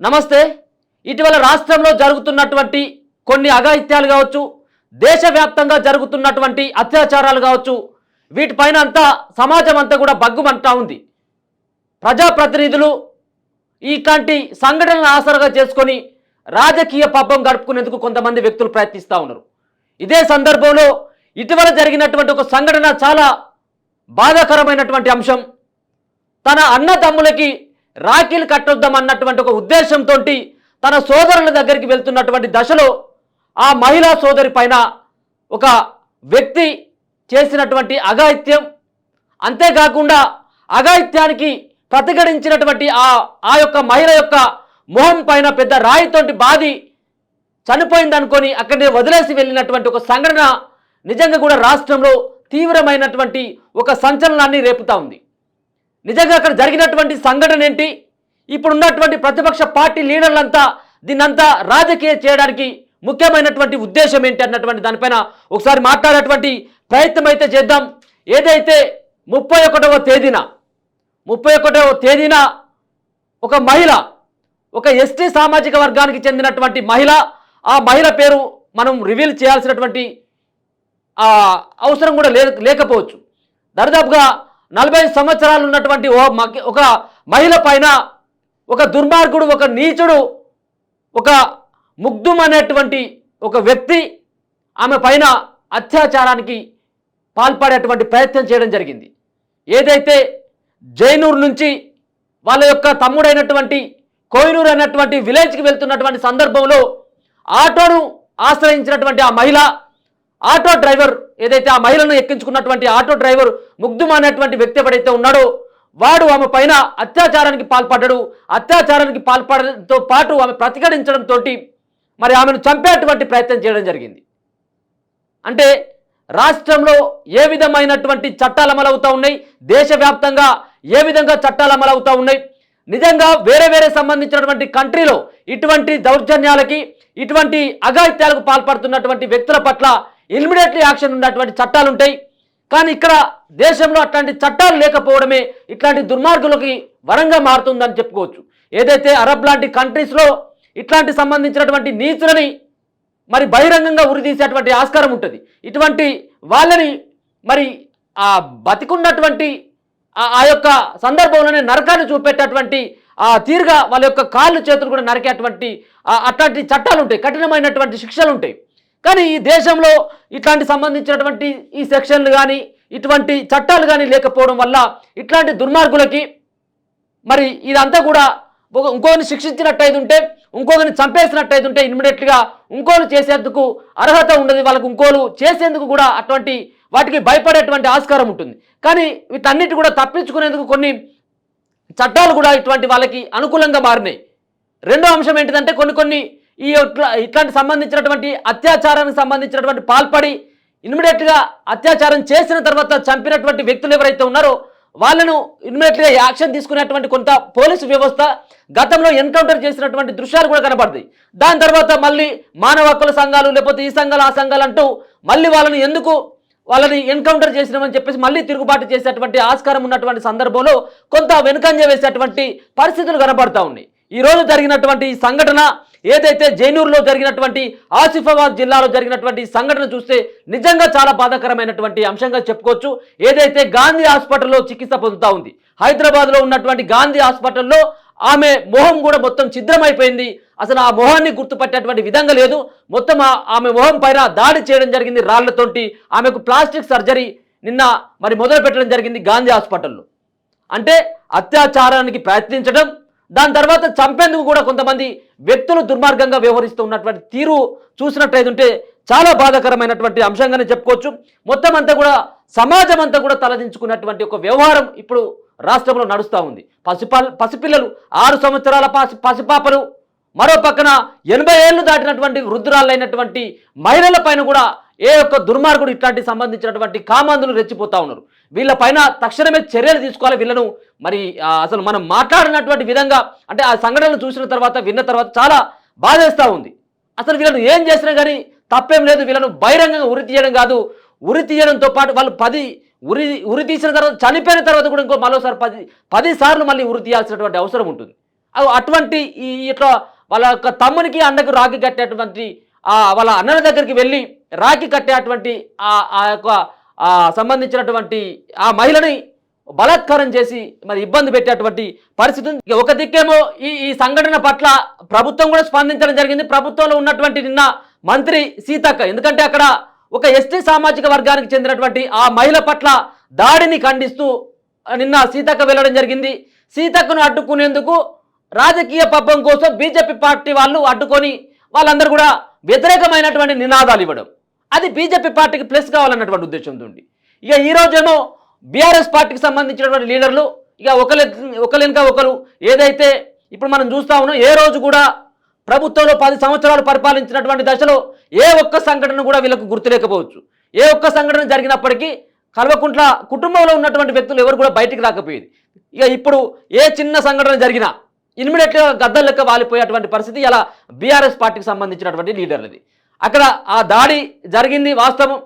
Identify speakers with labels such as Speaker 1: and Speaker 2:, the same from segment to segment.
Speaker 1: నమస్తే. ఇటీవల రాష్ట్రంలో జరుగుతున్నటువంటి కొన్ని అఘాయిత్యాలు కావచ్చు, దేశవ్యాప్తంగా జరుగుతున్నటువంటి అత్యాచారాలు కావచ్చు, వీటిపైన అంతా సమాజం అంతా కూడా బగ్గుమంటా ఉంది. ప్రజాప్రతినిధులు ఇట్లాంటి సంఘటనలను ఆసరాగా చేసుకొని రాజకీయ పబ్బం గడుపుకునేందుకు కొంతమంది వ్యక్తులు ప్రయత్నిస్తూ ఉన్నారు. ఇదే సందర్భంలో ఇటీవల జరిగినటువంటి ఒక సంఘటన చాలా బాధాకరమైనటువంటి అంశం. తన అన్నదమ్ములకి రాఖీలు కట్టొద్దాం అన్నటువంటి ఒక ఉద్దేశంతో తన సోదరుల దగ్గరికి వెళ్తున్నటువంటి దశలో ఆ మహిళా సోదరి పైన ఒక వ్యక్తి చేసినటువంటి అఘాయిత్యం, అంతేకాకుండా అఘాయిత్యానికి ప్రతిఘటించినటువంటి ఆ యొక్క మహిళ యొక్క మొహం పైన పెద్ద రాయితోటి బాది చనిపోయిందనుకొని అక్కడే వదిలేసి వెళ్ళినటువంటి ఒక సంఘటన నిజంగా కూడా రాష్ట్రంలో తీవ్రమైనటువంటి ఒక సంచలనాన్ని రేపుతా ఉంది. నిజంగా అక్కడ జరిగినటువంటి సంఘటన ఏంటి, ఇప్పుడున్నటువంటి ప్రతిపక్ష పార్టీ లీడర్లంతా దీన్నంతా రాజకీయ చేయడానికి ముఖ్యమైనటువంటి ఉద్దేశం ఏంటి అన్నటువంటి దానిపైన ఒకసారి మాట్లాడేటువంటి ప్రయత్నం అయితే చేద్దాం. ఏదైతే 31వ తేదీన ఒక మహిళ, ఒక ఎస్టీ సామాజిక వర్గానికి చెందినటువంటి మహిళ, ఆ మహిళ పేరు మనం రివీల్ చేయాల్సినటువంటి అవసరం కూడా లేకపోవచ్చు. దరిదాపుగా 40 సంవత్సరాలు ఉన్నటువంటి ఒక మహిళ పైన ఒక దుర్మార్గుడు, ఒక నీచుడు, ఒక ముగ్ధుం అనేటువంటి ఒక వ్యక్తి ఆమె పైన అత్యాచారానికి పాల్పడేటువంటి ప్రయత్నం చేయడం జరిగింది. ఏదైతే జైనూరు నుంచి వాళ్ళ యొక్క తమ్ముడైనటువంటి కోహినూరు అనేటువంటి విలేజ్కి వెళ్తున్నటువంటి సందర్భంలో ఆటోను ఆశ్రయించినటువంటి ఆ మహిళ, ఆటో డ్రైవర్, ఏదైతే ఆ మహిళను ఎక్కించుకున్నటువంటి ఆటో డ్రైవర్ ముగ్ధుం అనేటువంటి వ్యక్తి ఎవడైతే ఉన్నాడో వాడు ఆమె పైన అత్యాచారానికి పాల్పడ్డాడు. అత్యాచారానికి పాల్పడడంతో పాటు ఆమె ప్రతిఘటించడంతో మరి ఆమెను చంపేటువంటి ప్రయత్నం చేయడం జరిగింది. అంటే రాష్ట్రంలో ఏ విధమైనటువంటి చట్టాలు అమలవుతూ ఉన్నాయి, దేశవ్యాప్తంగా ఏ విధంగా చట్టాలు అమలవుతూ ఉన్నాయి, నిజంగా వేరే సంబంధించినటువంటి కంట్రీలో ఇటువంటి దౌర్జన్యాలకి, ఇటువంటి అఘాయిత్యాలకు పాల్పడుతున్నటువంటి వ్యక్తుల పట్ల ఇమ్మీడియట్లీ యాక్షన్ ఉన్నటువంటి చట్టాలు ఉంటాయి. కానీ ఇక్కడ దేశంలో అట్లాంటి చట్టాలు లేకపోవడమే ఇట్లాంటి దుర్మార్గులకి వరంగా మారుతుందని చెప్పుకోవచ్చు. ఏదైతే అరబ్ లాంటి కంట్రీస్లో ఇట్లాంటి సంబంధించినటువంటి నీచులని మరి బహిరంగంగా ఉరితీసేటువంటి ఆస్కారం ఉంటుంది. ఇటువంటి వాళ్ళని మరి ఆ బతికున్నటువంటి ఆ యొక్క సందర్భంలోనే నరకాన్ని చూపెట్టేటువంటి ఆ తీరుగా వాళ్ళ యొక్క కాళ్ళు చేతులు కూడా నరికేటువంటి అట్లాంటి చట్టాలు ఉంటాయి, కఠినమైనటువంటి శిక్షలు ఉంటాయి. కానీ ఈ దేశంలో ఇట్లాంటి సంబంధించినటువంటి ఈ సెక్షన్లు కానీ ఇటువంటి చట్టాలు కానీ లేకపోవడం వల్ల ఇట్లాంటి దుర్మార్గులకి మరి ఇదంతా కూడా ఇంకోని శిక్షించినట్టయితే ఉంటే, ఇంకొకరిని చంపేసినట్టయితే ఉంటే ఇమ్మీడియట్గా ఇంకోలు చేసేందుకు అర్హత ఉండదు, వాళ్ళకు ఇంకోలు చేసేందుకు కూడా అటువంటి వాటికి భయపడేటువంటి ఆస్కారం ఉంటుంది. కానీ వీటన్నిటి కూడా తప్పించుకునేందుకు కొన్ని చట్టాలు కూడా ఇటువంటి వాళ్ళకి అనుకూలంగా మారినాయి. రెండో అంశం ఏంటిదంటే కొన్ని ఇట్లాంటి సంబంధించినటువంటి అత్యాచారానికి సంబంధించినటువంటి పాల్పడి ఇమ్మీడియట్గా అత్యాచారం చేసిన తర్వాత చంపినటువంటి వ్యక్తులు ఎవరైతే ఉన్నారో వాళ్ళను ఇమ్మీడియట్గా యాక్షన్ తీసుకునేటువంటి కొంత పోలీసు వ్యవస్థ గతంలో ఎన్కౌంటర్ చేసినటువంటి దృశ్యాలు కూడా కనబడతాయి. దాని తర్వాత మళ్ళీ మానవ హక్కుల సంఘాలు, లేకపోతే ఈ సంఘాలు ఆ సంఘాలు అంటూ మళ్ళీ వాళ్ళని ఎన్కౌంటర్ చేసినామని చెప్పేసి మళ్ళీ తిరుగుబాటు చేసేటువంటి ఆస్కారం ఉన్నటువంటి సందర్భంలో కొంత వెనుకంజ వేసేటువంటి పరిస్థితులు కనబడతా ఉన్నాయి. ఈరోజు జరిగినటువంటి ఈ సంఘటన, ఏదైతే జైనూరులో జరిగినటువంటి, ఆసిఫాబాద్ జిల్లాలో జరిగినటువంటి సంఘటన చూస్తే నిజంగా చాలా బాధాకరమైనటువంటి అంశంగా చెప్పుకోవచ్చు. ఏదైతే గాంధీ హాస్పిటల్లో చికిత్స పొందుతూ ఉంది, హైదరాబాద్లో ఉన్నటువంటి గాంధీ హాస్పిటల్లో ఆమె మొహం కూడా మొత్తం ఛిద్రమైపోయింది. అసలు ఆ మొహాన్ని గుర్తుపట్టేటువంటి విధంగా లేదు. మొత్తం ఆమె మొహం పైన దాడి చేయడం జరిగింది రాళ్లతోటి. ఆమెకు ప్లాస్టిక్ సర్జరీ నిన్న మరి మొదలు పెట్టడం జరిగింది గాంధీ హాస్పిటల్లో. అంటే అత్యాచారానికి ప్రయత్నించడం, దాని తర్వాత చంపేందుకు కూడా కొంతమంది వ్యక్తులు దుర్మార్గంగా వ్యవహరిస్తూ ఉన్నటువంటి తీరు చూసినట్టయితే చాలా బాధాకరమైనటువంటి అంశంగానే చెప్పుకోవచ్చు. మొత్తం అంతా కూడా సమాజం అంతా కూడా తలదించుకున్నటువంటి ఒక వ్యవహారం ఇప్పుడు రాష్ట్రంలో నడుస్తూ ఉంది. పసిపిల్లలు, 6 సంవత్సరాల పసిపాపలు, మరో పక్కన 80 ఏళ్ళు దాటినటువంటి వృద్ధురాలైనటువంటి మహిళల పైన కూడా ఏ ఒక్క దుర్మార్గుడు ఇట్లాంటి సంబంధించినటువంటి కామాంధులు రెచ్చిపోతా ఉన్నారు. వీళ్ళపైన తక్షణమే చర్యలు తీసుకోవాలి. వీళ్ళను మరి అసలు మనం మాట్లాడినటువంటి విధంగా, అంటే ఆ సంఘటనలు చూసిన తర్వాత, విన్న తర్వాత చాలా బాధేస్తూ ఉంది. అసలు వీళ్ళను ఏం చేసినా కానీ తప్పేం లేదు. వీళ్ళను బహిరంగంగా ఉరి తీయడం కాదు, ఉరి తీయడంతో పాటు వాళ్ళు ఉరి తీసిన తర్వాత, చనిపోయిన తర్వాత కూడా ఇంకో మరోసారి 10 సార్లు మళ్ళీ ఉరి తీయాల్సినటువంటి అవసరం ఉంటుంది. అటువంటి ఇట్లా వాళ్ళ యొక్క తమ్మునికి అన్నకు రాఖీ కట్టేటువంటి వాళ్ళ అన్నల దగ్గరికి వెళ్ళి రాఖీ కట్టేటువంటి ఆ యొక్క సంబంధించినటువంటి ఆ మహిళని బలాత్కారం చేసి మరి ఇబ్బంది పెట్టేటువంటి పరిస్థితి ఉంది. ఒక దిక్కేమో ఈ సంఘటన పట్ల ప్రభుత్వం కూడా స్పందించడం జరిగింది. ప్రభుత్వంలో ఉన్నటువంటి నిన్న మంత్రి సీతక్క, ఎందుకంటే అక్కడ ఒక ఎస్టీ సామాజిక వర్గానికి చెందినటువంటి ఆ మహిళ పట్ల దాడిని ఖండిస్తూ నిన్న సీతక్క వెళ్ళడం జరిగింది. సీతక్కను అడ్డుకునేందుకు రాజకీయ పబ్బం కోసం బీజేపీ పార్టీ వాళ్ళు అడ్డుకొని వాళ్ళందరూ కూడా వ్యతిరేకమైనటువంటి నినాదాలు ఇవ్వడం, అది బీజేపీ పార్టీకి ప్లస్ కావాలన్నటువంటి ఉద్దేశంతో ఉంది. ఇక ఈరోజేమో బీఆర్ఎస్ పార్టీకి సంబంధించినటువంటి లీడర్లు ఇక ఒకరినక ఒకరు ఏదైతే ఇప్పుడు మనం చూస్తా ఉన్నాం, ఏ రోజు కూడా ప్రభుత్వంలో 10 సంవత్సరాలు పరిపాలించినటువంటి దశలో ఏ ఒక్క సంఘటన కూడా వీళ్ళకు గుర్తులేకపోవచ్చు. ఏ ఒక్క సంఘటన జరిగినప్పటికీ కల్వకుంట్ల కుటుంబంలో ఉన్నటువంటి వ్యక్తులు ఎవరు కూడా బయటికి రాకపోయేది. ఇక ఇప్పుడు ఏ చిన్న సంఘటన జరిగినా ఇమ్మీడియట్గా గద్దలు లెక్క వాలిపోయేటువంటి పరిస్థితి ఇలా బీఆర్ఎస్ పార్టీకి సంబంధించినటువంటి లీడర్లది. అక్కడ ఆ దాడి జరిగింది వాస్తవం.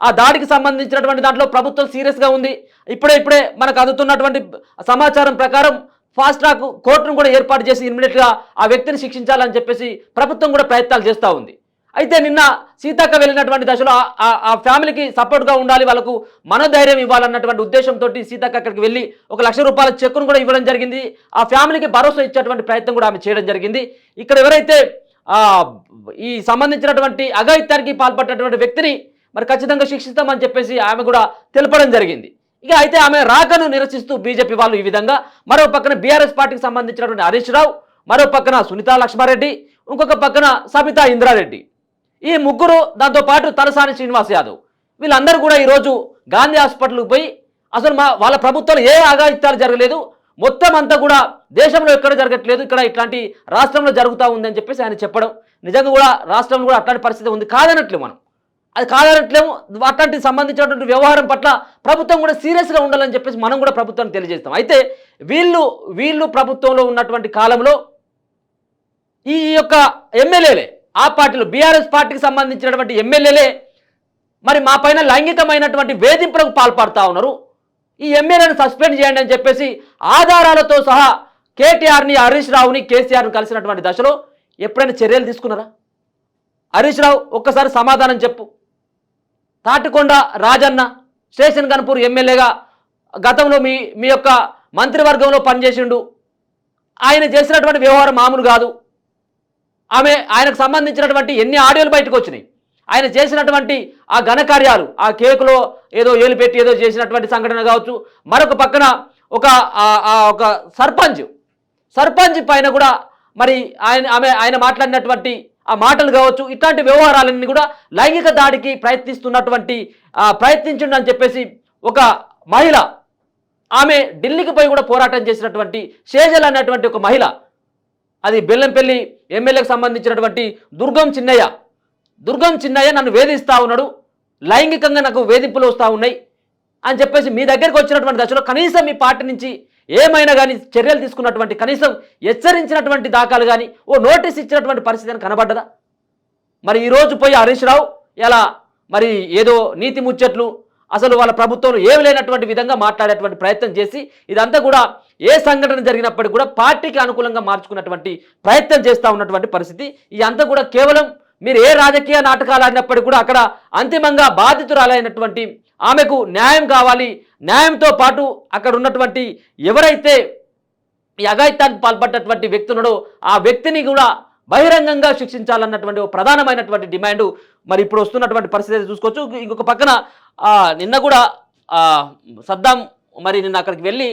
Speaker 1: ఆ దాడికి సంబంధించినటువంటి దాంట్లో ప్రభుత్వం సీరియస్గా ఉంది. ఇప్పుడే మనకు అందుతున్నటువంటి సమాచారం ప్రకారం ఫాస్ట్ ట్రాక్ కోర్టును కూడా ఏర్పాటు చేసి ఇమ్మీడియట్గా ఆ వ్యక్తిని శిక్షించాలని చెప్పేసి ప్రభుత్వం కూడా ప్రయత్నాలు చేస్తూ ఉంది. అయితే నిన్న సీతక్క వెళ్ళినటువంటి దశలో ఆ ఫ్యామిలీకి సపోర్ట్గా ఉండాలి, వాళ్ళకు మనోధైర్యం ఇవ్వాలన్నటువంటి ఉద్దేశంతో సీతక్క అక్కడికి వెళ్ళి 1 లక్ష రూపాయల చెక్కును కూడా ఇవ్వడం జరిగింది. ఆ ఫ్యామిలీకి భరోసా ఇచ్చేటువంటి ప్రయత్నం కూడా ఆమె చేయడం జరిగింది. ఇక్కడ ఎవరైతే ఈ సంబంధించినటువంటి అఘాయిత్యానికి పాల్పడినటువంటి వ్యక్తిని మరి ఖచ్చితంగా శిక్షిస్తామని చెప్పేసి ఆమె కూడా తెలపడం జరిగింది. ఇక అయితే ఆమె రాకను నిరసిస్తూ బీజేపీ వాళ్ళు ఈ విధంగా, మరో పక్కన బీఆర్ఎస్ పార్టీకి సంబంధించినటువంటి హరీష్ రావు, మరో పక్కన సునీతా లక్ష్మారెడ్డి, ఇంకొక పక్కన సబితా ఇంద్రారెడ్డి, ఈ ముగ్గురు, దాంతోపాటు తలసాని శ్రీనివాస్ యాదవ్, వీళ్ళందరూ కూడా ఈరోజు గాంధీ హాస్పిటల్కి పోయి అసలు వాళ్ళ ప్రభుత్వంలో ఏ అఘాయిత్యాలు జరగలేదు, మొత్తం అంతా కూడా దేశంలో ఎక్కడ జరగట్లేదు, ఇక్కడ ఇట్లాంటి రాష్ట్రంలో జరుగుతూ ఉందని చెప్పేసి ఆయన చెప్పడం, నిజంగా కూడా రాష్ట్రంలో కూడా అట్లాంటి పరిస్థితి ఉంది కాదనట్లేము, మనం అది కాదనట్లేము. అట్లాంటి సంబంధించినటువంటి వ్యవహారం పట్ల ప్రభుత్వం కూడా సీరియస్గా ఉండాలని చెప్పేసి మనం కూడా ప్రభుత్వాన్ని తెలియజేస్తాం. అయితే వీళ్ళు ప్రభుత్వంలో ఉన్నటువంటి కాలంలో ఈ యొక్క ఎమ్మెల్యేలే, ఆ పార్టీలో బీఆర్ఎస్ పార్టీకి సంబంధించినటువంటి ఎమ్మెల్యేలే మరి మా పైన లైంగికమైనటువంటి వేధింపులకు పాల్పడుతూ ఉన్నారు, ఈ ఎమ్మెల్యేను సస్పెండ్ చేయండి అని చెప్పేసి ఆధారాలతో సహా కేటీఆర్ని, హరీష్ రావుని, కేసీఆర్ని కలిసినటువంటి దశలో ఎప్పుడైనా చర్యలు తీసుకున్నారా? హరీష్ రావు ఒక్కసారి సమాధానం చెప్పు. తాటికొండ రాజన్న స్టేషన్ గన్పూర్ ఎమ్మెల్యేగా గతంలో మీ యొక్క మంత్రివర్గంలో పనిచేసిండు, ఆయన చేసినటువంటి వ్యవహారం మామూలు కాదు. ఆయనకు సంబంధించినటువంటి ఎన్ని ఆడియోలు బయటకు వచ్చినాయి, ఆయన చేసినటువంటి ఆ ఘనకార్యాలు, ఆ కేకులో ఏదో ఏలు పెట్టి ఏదో చేసినటువంటి సంఘటన కావచ్చు, మరొక పక్కన ఒక సర్పంచ్ పైన కూడా మరి ఆయన మాట్లాడినటువంటి ఆ మాటలు కావచ్చు, ఇట్లాంటి వ్యవహారాలన్నీ కూడా లైంగిక దాడికి ప్రయత్నించిండని చెప్పేసి ఒక మహిళ, ఆమె ఢిల్లీకి పోయి కూడా పోరాటం చేసినటువంటి షేజల్ అన్నటువంటి ఒక మహిళ, అది బెల్లంపల్లి ఎమ్మెల్యేకి సంబంధించినటువంటి దుర్గం చిన్నయ్య నన్ను వేధిస్తూ ఉన్నాడు, లైంగికంగా నాకు వేధింపులు వస్తూ ఉన్నాయి అని చెప్పేసి మీ దగ్గరికి వచ్చినటువంటి దశలో కనీసం మీ పార్టీ నుంచి ఏమైనా కానీ చర్యలు తీసుకున్నటువంటి, కనీసం హెచ్చరించినటువంటి దాఖలు కానీ, ఓ నోటీస్ ఇచ్చినటువంటి పరిస్థితి అని కనబడ్డదా? మరి ఈరోజు పోయి హరీష్ రావు ఇలా మరి ఏదో నీతి ముచ్చట్లు, అసలు వాళ్ళ ప్రభుత్వంలో ఏమి లేనటువంటి విధంగా మాట్లాడేటువంటి ప్రయత్నం చేసి ఇదంతా కూడా ఏ సంఘటన జరిగినప్పటికీ కూడా పార్టీకి అనుకూలంగా మార్చుకున్నటువంటి ప్రయత్నం చేస్తూ ఉన్నటువంటి పరిస్థితి. ఇదంతా కూడా కేవలం మీరు ఏ రాజకీయ నాటకాలు ఆడినప్పటికీ కూడా అక్కడ అంతిమంగా బాధితురాలైనటువంటి ఆమెకు న్యాయం కావాలి, న్యాయంతో పాటు అక్కడ ఉన్నటువంటి ఎవరైతే ఈ అఘాయిత్యానికి పాల్పడ్డటువంటి వ్యక్తి ఉన్నాడో ఆ వ్యక్తిని కూడా బహిరంగంగా శిక్షించాలన్నటువంటి ఒక ప్రధానమైనటువంటి డిమాండ్ మరి ఇప్పుడు వస్తున్నటువంటి పరిస్థితి చూసుకోవచ్చు. ఇంకొక పక్కన నిన్న కూడా సద్దాం మరి నిన్న అక్కడికి వెళ్ళి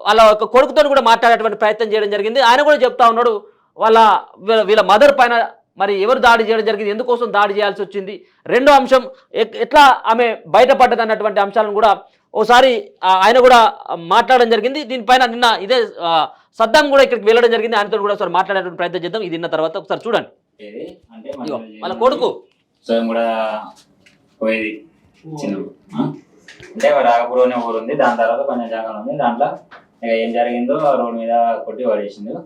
Speaker 1: వాళ్ళ ఒక కొడుకుతో కూడా మాట్లాడేటువంటి ప్రయత్నం చేయడం జరిగింది. ఆయన కూడా చెప్తా ఉన్నాడు వీళ్ళ మదర్ పైన మరి ఎవరు దాడి చేయడం జరిగింది, ఎందుకోసం దాడి చేయాల్సి వచ్చింది, రెండో అంశం ఎట్లా ఆమె బయటపడ్డది అన్నటువంటి అంశాలను కూడా ఓసారి ఆయన కూడా మాట్లాడడం జరిగింది. దీనిపైన నిన్న ఇదే సద్దాం కూడా ఇక్కడికి వెళ్ళడం జరిగింది, ఆయనతో కూడా ఒకసారి మాట్లాడేటువంటి ప్రయత్నం చేద్దాం. ఇది విన్న తర్వాత ఒకసారి చూడండి. వాళ్ళ కొడుకు
Speaker 2: కూడా పోయేది చిన్న అంటే రాగపూర్వనే ఊరు ఉంది, దాని తర్వాత కొంచెం జాగా ఉంది, దాంట్లో ఏం జరిగిందో రోడ్డు మీద కొట్టి పడేసిన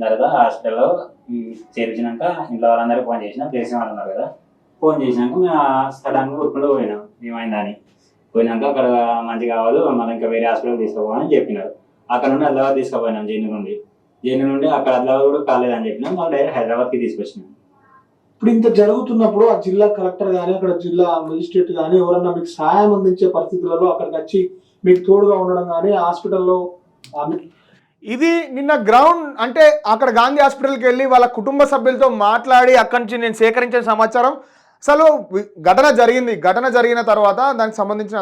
Speaker 2: తర్వాత హాస్పిటల్లో చేర్చినాక ఇంట్లో వాళ్ళందరికీ ఫోన్ చేసినాం, తెలిసిన వాళ్ళు ఉన్నారు కదా, ఫోన్ చేసినాక మేము స్థలానికి ఊరుకుంటూ పోయినాం, ఏమైందని పోయినాక అక్కడ మంచి కావాలి మళ్ళీ ఇంకా వేరే హాస్పిటల్ తీసుకుపోవాలని చెప్పినారు. అక్కడ నుండి అల్లవారు తీసుకుపోయినాం జైలు నుండి. జైలు నుండి అక్కడ అదిలాబాద్ కూడా కాలేదని చెప్పినాం, వాళ్ళు డైరెక్ట్ హైదరాబాద్కి తీసుకొచ్చినాం.
Speaker 3: ఇప్పుడు ఇంత జరుగుతున్నప్పుడు ఆ జిల్లా కలెక్టర్ కానీ అక్కడ జిల్లా మెజిస్ట్రేట్ కానీ ఎవరన్నా మీకు సహాయం అందించే పరిస్థితులలో అక్కడికి వచ్చి మీకు తోడుగా ఉండడం కానీ హాస్పిటల్లో
Speaker 4: ఇది నిన్న గ్రౌండ్ అంటే అక్కడ గాంధీ హాస్పిటల్కి వెళ్ళి వాళ్ళ కుటుంబ సభ్యులతో మాట్లాడి అక్కడి నుంచి నేను సేకరించిన సమాచారం అసలు ఘటన జరిగిన తర్వాత దానికి సంబంధించిన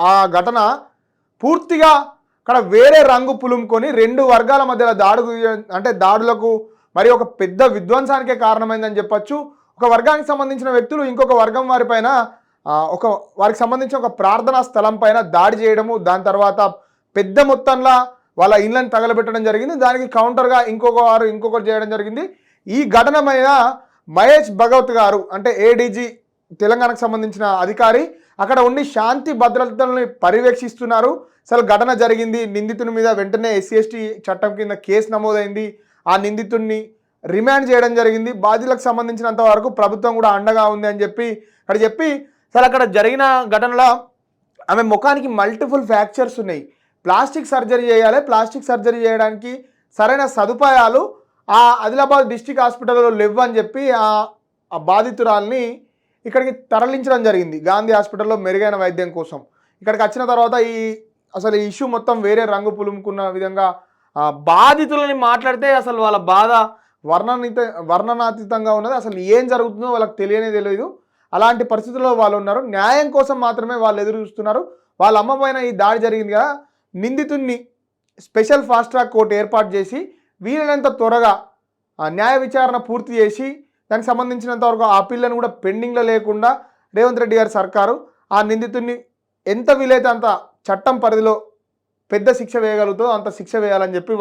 Speaker 4: ఆ ఘటన పూర్తిగా అక్కడ వేరే రంగు పులుముకొని రెండు వర్గాల మధ్యలో దాడులకు మరి ఒక పెద్ద విధ్వంసానికే కారణమైందని చెప్పొచ్చు. ఒక వర్గానికి సంబంధించిన వ్యక్తులు ఇంకొక వర్గం వారిపైన వారికి సంబంధించిన ఒక ప్రార్థనా స్థలం పైన దాడి చేయడము, దాని తర్వాత పెద్ద మొత్తంలో వాళ్ళ ఇళ్ళని తగలబెట్టడం జరిగింది. దానికి కౌంటర్గా ఇంకొకరు చేయడం జరిగింది. ఈ ఘటన మీద మహేష్ భగవత్ గారు అంటే ఏడీజీ తెలంగాణకు సంబంధించిన అధికారి అక్కడ ఉండి శాంతి భద్రతలను పర్యవేక్షిస్తున్నారు. అసలు ఘటన జరిగింది, నిందితుని మీద వెంటనే SC/ST చట్టం కింద కేసు నమోదైంది, ఆ నిందితుడిని రిమాండ్ చేయడం జరిగింది. బాధితులకు సంబంధించినంత వరకు ప్రభుత్వం కూడా అండగా ఉంది అని చెప్పి అసలు అక్కడ జరిగిన ఘటనలో ఆమె ముఖానికి మల్టిపుల్ ఫ్రాక్చర్స్ ఉన్నాయి, ప్లాస్టిక్ సర్జరీ చేయాలి, ప్లాస్టిక్ సర్జరీ చేయడానికి సరైన సదుపాయాలు ఆ ఆదిలాబాద్ డిస్ట్రిక్ట్ హాస్పిటల్లో లేవు అని చెప్పి ఆ బాధితురాల్ని ఇక్కడికి తరలించడం జరిగింది గాంధీ హాస్పిటల్లో మెరుగైన వైద్యం కోసం. ఇక్కడికి వచ్చిన తర్వాత అసలు ఈ ఇష్యూ మొత్తం వేరే రంగు పులుముకున్న విధంగా బాధితులని మాట్లాడితే అసలు వాళ్ళ బాధ వర్ణనాతీతంగా ఉన్నది. అసలు ఏం జరుగుతుందో వాళ్ళకి తెలియదు. అలాంటి పరిస్థితుల్లో వాళ్ళు ఉన్నారు. న్యాయం కోసం మాత్రమే వాళ్ళు ఎదురు చూస్తున్నారు. వాళ్ళ అమ్మ పైన ఈ దాడి జరిగింది కదా, నిందితుడిని స్పెషల్ ఫాస్ట్ ట్రాక్ కోర్టు ఏర్పాటు చేసి వీలైనంత త్వరగా న్యాయ విచారణ పూర్తి చేసి దానికి సంబంధించినంత వరకు ఆ పిల్లను కూడా పెండింగ్లో లేకుండా రేవంత్ రెడ్డి గారి సర్కారు ఆ నిందితుడిని ఎంత వీలైతే అంత చట్టం పరిధిలో పెద్ద శిక్ష వేయగలుగుతుందో అంత శిక్ష వేయాలని చెప్పి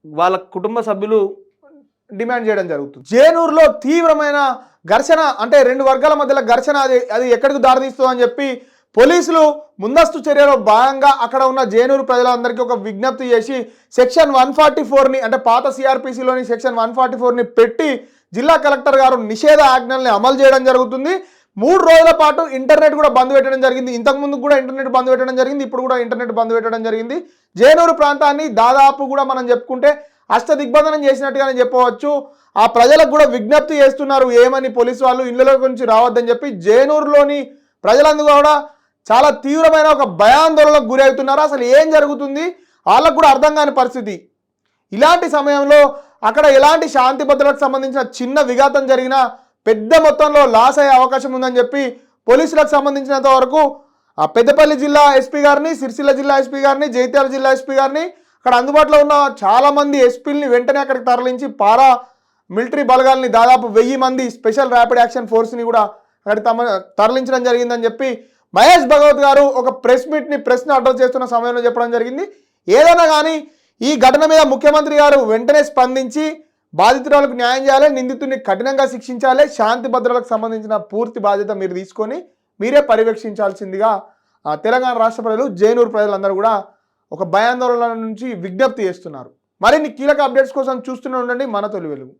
Speaker 4: వాళ్ళ కుటుంబ సభ్యులు డిమాండ్ చేయడం జరుగుతుంది. జేనూరులో తీవ్రమైన ఘర్షణ అంటే రెండు వర్గాల మధ్యలో ఘర్షణ అది ఎక్కడికి దారితీస్తుందో అని చెప్పి పోలీసులు ముందస్తు చర్యలో భాగంగా అక్కడ ఉన్న జేనూరు ప్రజలందరికీ ఒక విజ్ఞప్తి చేసి సెక్షన్ 144ని అంటే పాత CRPCలోని సెక్షన్ 144ని పెట్టి జిల్లా కలెక్టర్ గారు నిషేధ ఆజ్ఞల్ని అమలు చేయడం జరుగుతుంది. 3 రోజుల పాటు ఇంటర్నెట్ కూడా బంద్ పెట్టడం జరిగింది. ఇంతకుముందు కూడా ఇంటర్నెట్ బంద్ పెట్టడం జరిగింది, ఇప్పుడు కూడా ఇంటర్నెట్ బంద్ పెట్టడం జరిగింది. జేనూరు ప్రాంతాన్ని దాదాపు కూడా మనం చెప్పుకుంటే అష్టదిగ్బంధనం చేసినట్టుగానే చెప్పవచ్చు. ఆ ప్రజలకు కూడా విజ్ఞప్తి చేస్తున్నారు ఏమని పోలీసు వాళ్ళు ఇళ్లలో నుంచి రావద్దని చెప్పి. జేనూరులోని ప్రజలందరూ కూడా చాలా తీవ్రమైన ఒక భయాందోళనకు గురి అవుతున్నారు. అసలు ఏం జరుగుతుంది వాళ్ళకు కూడా అర్థం కాని పరిస్థితి. ఇలాంటి సమయంలో అక్కడ ఎలాంటి శాంతి భద్రతలకు సంబంధించిన చిన్న విఘాతం జరిగినా పెద్ద మొత్తంలో లాస్ అయ్యే అవకాశం ఉందని చెప్పి పోలీసులకు సంబంధించినంత వరకు ఆ పెద్దపల్లి జిల్లా SP గారిని, సిరిసిల్ల జిల్లా SP గారిని, జైత్యాల జిల్లా SP గారిని, అక్కడ అందుబాటులో ఉన్న చాలామంది SPల్ని వెంటనే అక్కడికి తరలించి పారా మిలిటరీ బలగాల్ని దాదాపు 1000 మంది స్పెషల్ ర్యాపిడ్ యాక్షన్ ఫోర్స్ని కూడా అక్కడికి తరలించడం జరిగిందని చెప్పి మహేష్ భగవత్ గారు ఒక ప్రెస్ని అడ్రస్ చేస్తున్న సమయంలో చెప్పడం జరిగింది. ఏదైనా కానీ ఈ ఘటన మీద ముఖ్యమంత్రి గారు వెంటనే స్పందించి బాధితురాలకు న్యాయం చేయాలి, నిందితుడిని కఠినంగా శిక్షించాలి, శాంతి భద్రతలకు సంబంధించిన పూర్తి బాధ్యత మీరు తీసుకొని మీరే పర్యవేక్షించాల్సిందిగా తెలంగాణ రాష్ట్ర ప్రజలు, జేనూరు ప్రజలందరూ కూడా ఒక భయాందోళన నుంచి విజ్ఞప్తి చేస్తున్నారు. మరిన్ని కీలక అప్డేట్స్ కోసం చూస్తూనే ఉండండి మన తొలి వెలుగు.